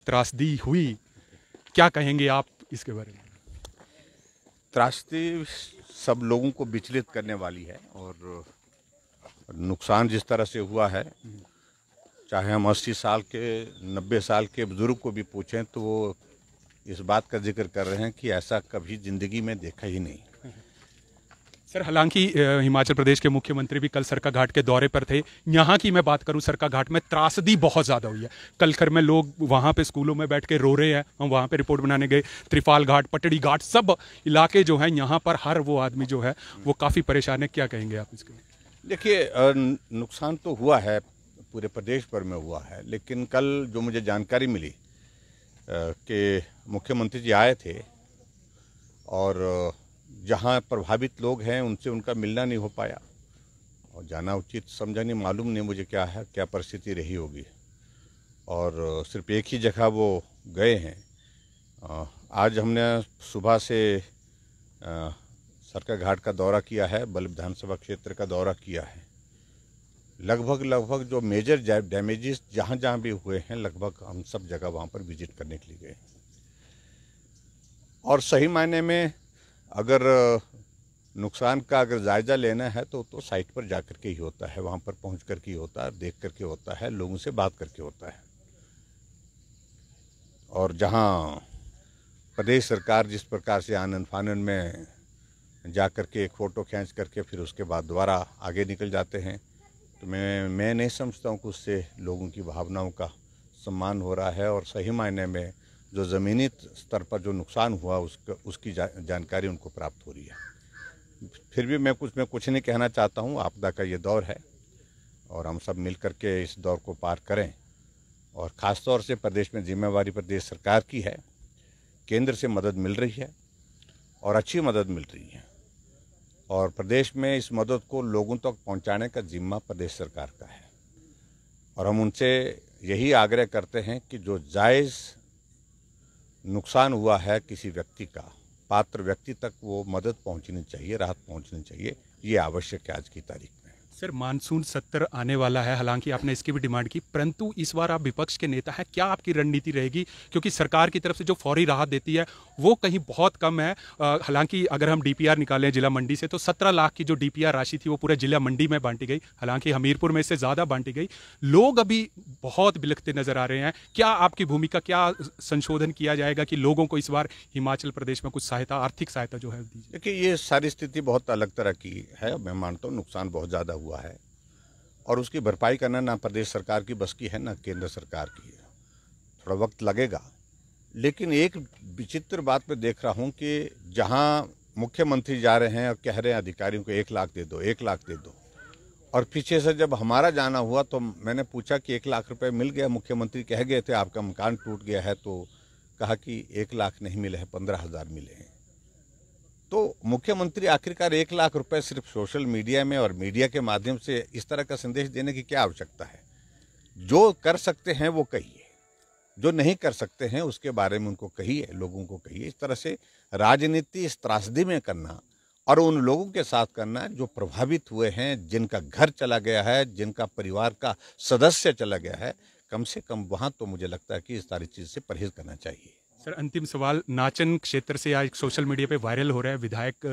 त्रासदी हुई, क्या कहेंगे आप इसके बारे में? त्रासदी सब लोगों को विचलित करने वाली है और नुकसान जिस तरह से हुआ है, चाहे हम 80 साल के 90 साल के बुजुर्ग को भी पूछें तो वो इस बात का जिक्र कर रहे हैं कि ऐसा कभी जिंदगी में देखा ही नहीं। सर, हालांकि हिमाचल प्रदेश के मुख्यमंत्री भी कल सरका घाट के दौरे पर थे। यहाँ की मैं बात करूँ, सरका घाट में त्रासदी बहुत ज़्यादा हुई है। कल खर में लोग वहाँ पे स्कूलों में बैठ के रो रहे हैं। हम वहाँ पे रिपोर्ट बनाने गए, त्रिपाल घाट, पटड़ी घाट, सब इलाके जो है यहाँ पर हर वो आदमी जो है वो काफ़ी परेशान है। क्या कहेंगे आप इसके? देखिए, नुकसान तो हुआ है, पूरे प्रदेश भर में हुआ है, लेकिन कल जो मुझे जानकारी मिली कि मुख्यमंत्री जी आए थे और जहाँ प्रभावित लोग हैं उनसे उनका मिलना नहीं हो पाया और जाना उचित समझा नहीं, मालूम नहीं मुझे क्या है, क्या परिस्थिति रही होगी। और सिर्फ एक ही जगह वो गए हैं। आज हमने सुबह से सरका घाट का दौरा किया है, बल्ह विधानसभा क्षेत्र का दौरा किया है। लगभग जो मेजर डैमेजेस जहाँ जहाँ भी हुए हैं, लगभग हम सब जगह वहाँ पर विजिट करने के लिए गए। और सही मायने में अगर नुकसान का अगर जायज़ा लेना है तो साइट पर जा कर के ही होता है, वहाँ पर पहुँच कर के ही होता है, देख कर के होता है, लोगों से बात करके होता है। और जहाँ प्रदेश सरकार जिस प्रकार से आनन फानन में जा कर के एक फ़ोटो खींच करके फिर उसके बाद दोबारा आगे निकल जाते हैं, तो मैं नहीं समझता हूँ कि उससे लोगों की भावनाओं का सम्मान हो रहा है। और सही मायने में जो ज़मीनी स्तर पर जो नुकसान हुआ उसकी जानकारी उनको प्राप्त हो रही है। फिर भी मैं कुछ नहीं कहना चाहता हूँ। आपदा का ये दौर है और हम सब मिल कर के इस दौर को पार करें। और ख़ास तौर से प्रदेश में जिम्मेवारी प्रदेश सरकार की है, केंद्र से मदद मिल रही है और अच्छी मदद मिल रही है और प्रदेश में इस मदद को लोगों तक पहुंचाने का जिम्मा प्रदेश सरकार का है। और हम उनसे यही आग्रह करते हैं कि जो जायज़ नुकसान हुआ है किसी व्यक्ति का, पात्र व्यक्ति तक वो मदद पहुंचनी चाहिए, राहत पहुंचनी चाहिए। ये आवश्यक है आज की तारीख में। सर, मानसून सत्र आने वाला है, हालांकि आपने इसकी भी डिमांड की, परंतु इस बार आप विपक्ष के नेता हैं, क्या आपकी रणनीति रहेगी? क्योंकि सरकार की तरफ से जो फौरी राहत देती है वो कहीं बहुत कम है। हालांकि अगर हम डीपीआर निकालें जिला मंडी से तो 17 लाख की जो डीपीआर राशि थी वो पूरे जिला मंडी में बांटी गई, हालांकि हमीरपुर में इससे ज़्यादा बांटी गई। लोग अभी बहुत बिलखते नजर आ रहे हैं। क्या आपकी भूमिका, क्या संशोधन किया जाएगा कि लोगों को इस बार हिमाचल प्रदेश में कुछ सहायता, आर्थिक सहायता जो है दीजिए? देखिए, ये सारी स्थिति बहुत अलग तरह की है। मैं मानता हूँ नुकसान बहुत ज़्यादा हुआ है और उसकी भरपाई करना ना प्रदेश सरकार की बस की है ना केंद्र सरकार की है। थोड़ा वक्त लगेगा, लेकिन एक विचित्र बात मैं देख रहा हूँ कि जहाँ मुख्यमंत्री जा रहे हैं और कह रहे हैं अधिकारियों को 1 लाख दे दो, 1 लाख दे दो, और पीछे से जब हमारा जाना हुआ तो मैंने पूछा कि 1 लाख रुपए मिल गया? मुख्यमंत्री कह गए थे आपका मकान टूट गया है, तो कहा कि 1 लाख नहीं मिले हैं, 15,000 मिले हैं। तो मुख्यमंत्री आखिरकार 1 लाख रुपए सिर्फ सोशल मीडिया में और मीडिया के माध्यम से इस तरह का संदेश देने की क्या आवश्यकता है? जो कर सकते हैं वो कहिए, जो नहीं कर सकते हैं उसके बारे में उनको कहिए, लोगों को कहिए। इस तरह से राजनीति इस त्रासदी में करना और उन लोगों के साथ करना जो प्रभावित हुए हैं, जिनका घर चला गया है, जिनका परिवार का सदस्य चला गया है, कम से कम वहाँ तो मुझे लगता है कि इस सारी चीज़ से परहेज करना चाहिए। सर, अंतिम सवाल, नाचन क्षेत्र से आज सोशल मीडिया पे वायरल हो रहा है, विधायक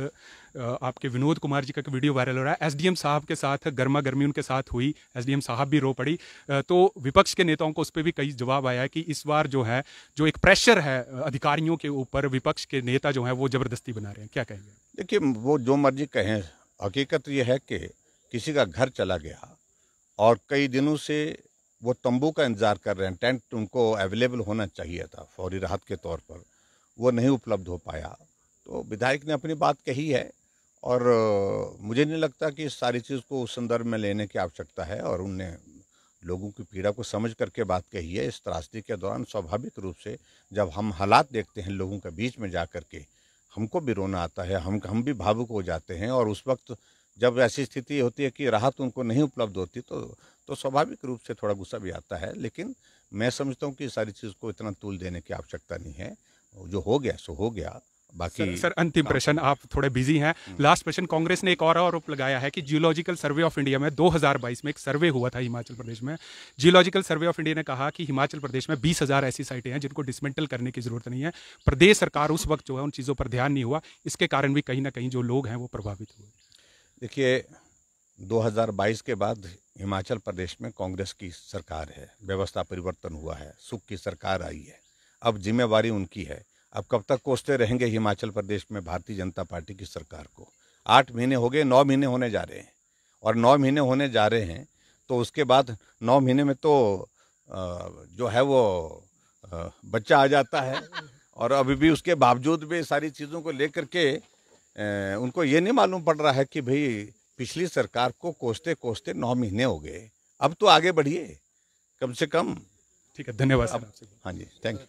आपके विनोद कुमार जी का वीडियो वायरल हो रहा है। एसडीएम साहब के साथ गर्मा गर्मी उनके साथ हुई, एसडीएम साहब भी रो पड़ी। तो विपक्ष के नेताओं को उस पर भी कई जवाब आया है कि इस बार जो है, जो एक प्रेशर है अधिकारियों के ऊपर, विपक्ष के नेता जो है वो जबरदस्ती बना रहे हैं। क्या कहेंगे? देखिए, वो जो मर्जी कहें, हकीकत ये है कि किसी का घर चला गया और कई दिनों से वो तंबू का इंतज़ार कर रहे हैं, टेंट उनको अवेलेबल होना चाहिए था फौरी राहत के तौर पर, वो नहीं उपलब्ध हो पाया। तो विधायक ने अपनी बात कही है और मुझे नहीं लगता कि इस सारी चीज़ को उस संदर्भ में लेने की आवश्यकता है और उनने लोगों की पीड़ा को समझ करके बात कही है। इस त्रासदी के दौरान स्वाभाविक रूप से जब हम हालात देखते हैं लोगों के बीच में जा कर के, हमको भी रोना आता है, हम भी भावुक हो जाते हैं। और उस वक्त जब ऐसी स्थिति होती है कि राहत उनको नहीं उपलब्ध होती तो स्वाभाविक रूप से थोड़ा गुस्सा भी आता है। लेकिन मैं समझता हूँ कि सारी चीज़ को इतना तूल देने की आवश्यकता नहीं है। जो हो गया सो हो गया। बाकी सर अंतिम प्रश्न, आप थोड़े बिजी हैं, लास्ट प्रश्न। कांग्रेस ने एक और आरोप लगाया है कि जियोलॉजिकल सर्वे ऑफ इंडिया में 2022 में एक सर्वे हुआ था हिमाचल प्रदेश में। जियोलॉजिकल सर्वे ऑफ इंडिया ने कहा कि हिमाचल प्रदेश में 20,000 ऐसी साइटें हैं जिनको डिसमेंटल करने की जरूरत नहीं है। प्रदेश सरकार उस वक्त जो है उन चीज़ों पर ध्यान नहीं हुआ, इसके कारण भी कहीं ना कहीं जो लोग हैं वो प्रभावित हुए। देखिए, 2022 के बाद हिमाचल प्रदेश में कांग्रेस की सरकार है, व्यवस्था परिवर्तन हुआ है, सुख की सरकार आई है, अब जिम्मेवारी उनकी है। अब कब तक कोसते रहेंगे हिमाचल प्रदेश में भारतीय जनता पार्टी की सरकार को? 8 महीने हो गए, 9 महीने होने जा रहे हैं, और 9 महीने होने जा रहे हैं तो उसके बाद 9 महीने में तो जो है वो बच्चा आ जाता है, और अभी भी उसके बावजूद भी सारी चीज़ों को लेकर के उनको ये नहीं मालूम पड़ रहा है कि भाई पिछली सरकार को कोसते कोसते 9 महीने हो गए, अब तो आगे बढ़िए कम से कम। ठीक है, धन्यवाद सर आपसे। हाँ जी, थैंक यू।